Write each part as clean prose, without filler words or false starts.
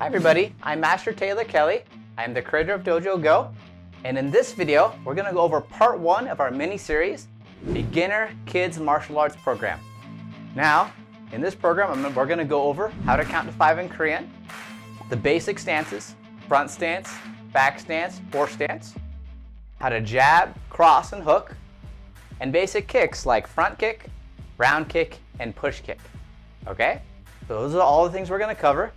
Hi everybody, I'm Master Taylor Kelley. I am the creator of Dojo Go. And in this video, we're gonna go over part 1 of our mini-series, Beginner Kids Martial Arts Program. Now, in this program, we're gonna go over how to count to 5 in Korean, the basic stances, front stance, back stance, horse stance, how to jab, cross, and hook, and basic kicks like front kick, round kick, and push kick. Okay? So those are all the things we're gonna cover.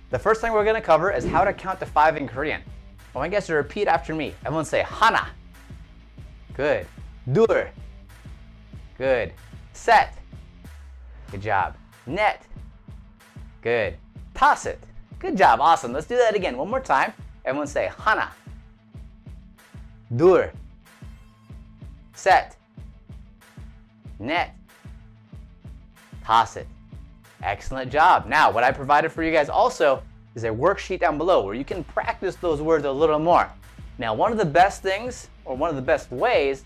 The first thing we're gonna cover is how to count to 5 in Korean. I want you guys to repeat after me. Everyone say 하나. Good. 둘. Good. 셋. Good job. 넷. Good. 다섯. Good job. Awesome. Let's do that again. One more time. Everyone say 하나. 둘. 셋. 넷. 다섯. Excellent job. Now, what I provided for you guys also is a worksheet down below where you can practice those words a little more. Now, one of the best things, or one of the best ways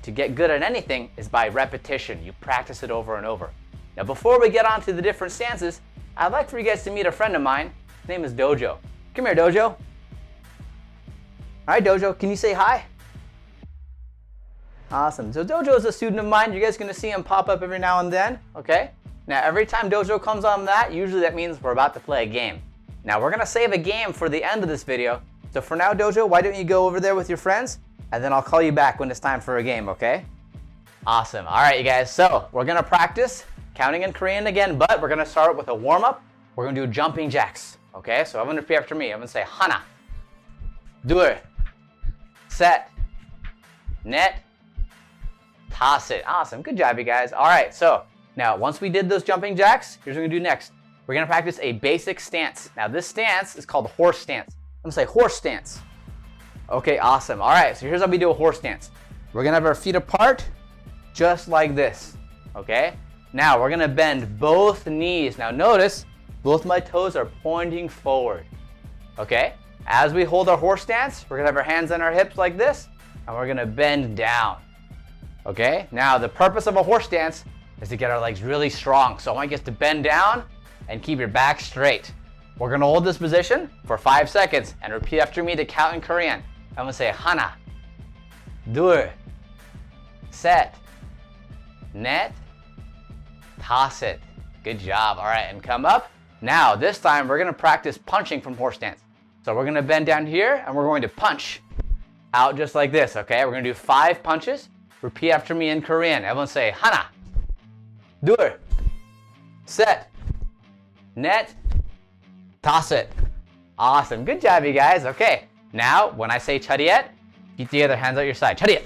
to get good at anything is by repetition. You practice it over and over. Now, before we get on to the different stances, I'd like for you guys to meet a friend of mine. His name is Dojo. Come here, Dojo. All right, Dojo, can you say hi? Awesome. So Dojo is a student of mine. You guys are gonna see him pop up every now and then, okay? Now, every time Dojo comes on that, usually that means we're about to play a game. Now, we're gonna save a game for the end of this video. So for now, Dojo, why don't you go over there with your friends, and then I'll call you back when it's time for a game, okay? Awesome. All right, you guys. So we're gonna practice counting in Korean again, but we're gonna start with a warm-up. We're gonna do jumping jacks, okay? So I'm gonna repeat after me. I'm gonna say 하나, 둘, 셋, 넷, 다섯. Awesome. Good job, you guys. All right, so now, once we did those jumping jacks, here's what we're gonna do next. We're gonna practice a basic stance. Now, this stance is called horse stance. I'm gonna say horse stance. Okay, awesome. All right, so here's how we do a horse stance. We're gonna have our feet apart, just like this, okay? Now, we're gonna bend both knees. Now, notice, both my toes are pointing forward, okay? As we hold our horse stance, we're gonna have our hands on our hips like this, and we're gonna bend down, okay? Now, the purpose of a horse stance is to get our legs really strong. So I want you guys to bend down and keep your back straight. We're gonna hold this position for 5 seconds and repeat after me to count in Korean. I'm gonna say 하나, 둘, 셋, 넷, 다섯. Good job. All right, and come up. Now, this time we're gonna practice punching from horse stance. So we're gonna bend down here and we're going to punch out just like this, okay? We're gonna do 5 punches. Repeat after me in Korean. Everyone say 하나, 둘, 셋, 넷, 다섯. Awesome. Good job, you guys. Okay. Now, when I say 차렷, keep the other hands out your side. 차렷.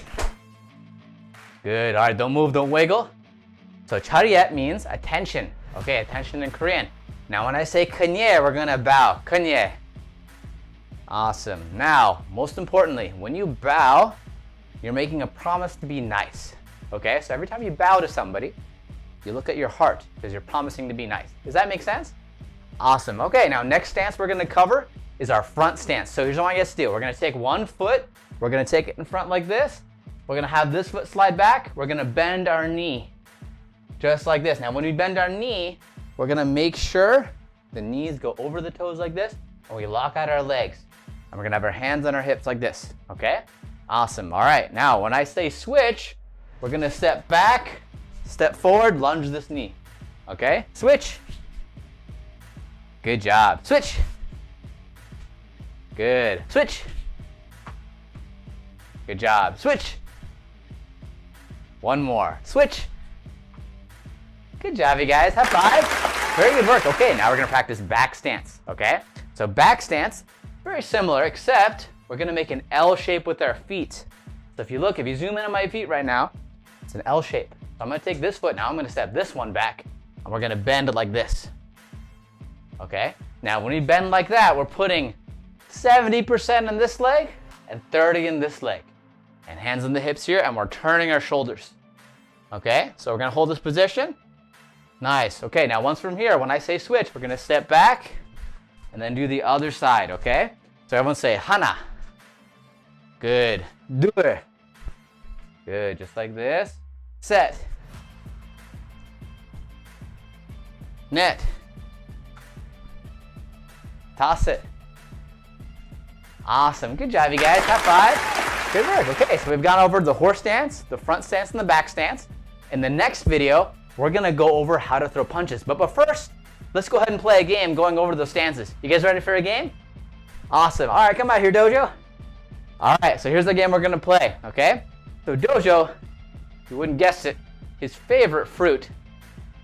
Good. All right. Don't move. Don't wiggle. So 차렷 means attention. Okay. Attention in Korean. Now, when I say 그녀, we're going to bow. 그녀. Awesome. Now, most importantly, when you bow, you're making a promise to be nice. Okay. So every time you bow to somebody, you look at your heart because you're promising to be nice. Does that make sense? Awesome. Okay, now next stance we're going to cover is our front stance. So here's what I want you guys to do. We're going to take one foot. We're going to take it in front like this. We're going to have this foot slide back. We're going to bend our knee just like this. Now when we bend our knee, we're going to make sure the knees go over the toes like this and we lock out our legs. And we're going to have our hands on our hips like this. Okay? Awesome. All right. Now when I say switch, we're going to step back, step forward, lunge this knee. Okay? Switch. Good job. Switch. Good. Switch. Good job. Switch. One more. Switch. Good job, you guys. High five. Very good work. Okay, now we're going to practice back stance. Okay? So back stance, very similar, except we're going to make an L shape with our feet. So if you zoom in on my feet right now, it's an L shape. So I'm going to take this foot now, I'm going to step this one back, and we're going to bend it like this. Okay? Now, when we bend like that, we're putting 70% in this leg and 30 in this leg. And hands on the hips here, and we're turning our shoulders. Okay? So we're going to hold this position. Nice. Okay, now once from here, when I say switch, we're going to step back and then do the other side, okay? So everyone say 하나. Good. 둘. Good, just like this. 셋. 넷. Toss it. Awesome. Good job, you guys. High five. Good work. Okay, so we've gone over the horse stance, the front stance, and the back stance. In the next video, we're going to go over how to throw punches. But first, let's go ahead and play a game going over those stances. You guys ready for a game? Awesome. All right, come out here, Dojo. All right, so here's the game we're going to play, okay? So Dojo, you wouldn't guess it, his favorite fruit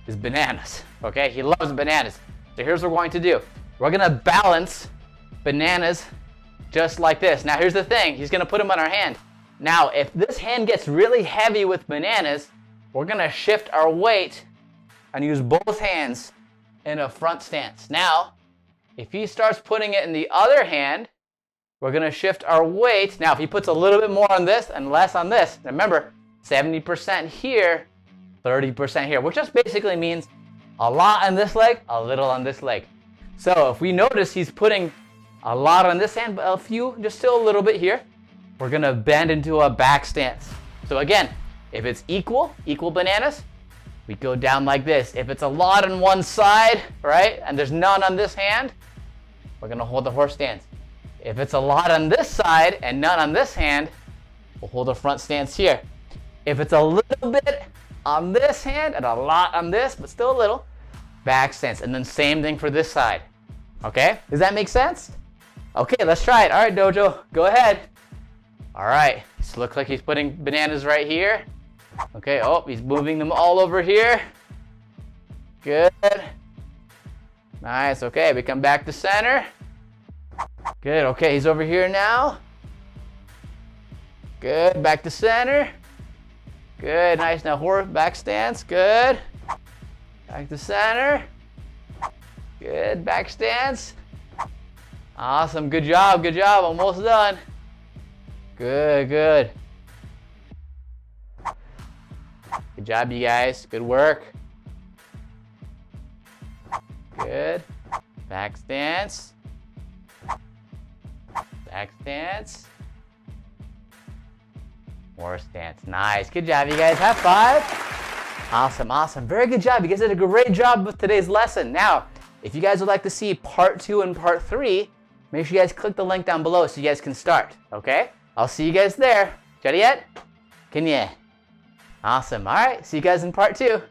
is bananas, okay? He loves bananas. So here's what we're going to do. We're going to balance bananas just like this. Now here's the thing, he's going to put them on our hand. Now if this hand gets really heavy with bananas, we're going to shift our weight and use both hands in a front stance. Now, if he starts putting it in the other hand, we're going to shift our weight. Now if he puts a little bit more on this and less on this, remember, 70% here, 30% here, which just basically means a lot on this leg, a little on this leg. So if we notice he's putting a lot on this hand, but a few, just still a little bit here, we're going to bend into a back stance. So again, if it's equal bananas, we go down like this. If it's a lot on one side, right, and there's none on this hand, we're going to hold the horse stance. If it's a lot on this side and none on this hand, we'll hold the front stance here. If it's a little bit on this hand and a lot on this, but still a little, back stance. And then same thing for this side. Okay, does that make sense? Okay, let's try it. All right, Dojo, go ahead. All right, so looks like he's putting bananas right here. Okay, oh, he's moving them all over here. Good. Nice, okay, we come back to center. Good, okay, he's over here now. Good, back to center. Good, nice, now horse back stance, good. Back to center. Good, back stance. Awesome, good job, almost done. Good. Good job, you guys, good work. Good, back stance. Back stance. More stance, nice, good job, you guys, high five. Awesome, very good job. You guys did a great job with today's lesson. Now, if you guys would like to see part 2 and part 3, make sure you guys click the link down below so you guys can start, okay? I'll see you guys there. Ready yet? Can ya? Awesome. All right, see you guys in part 2.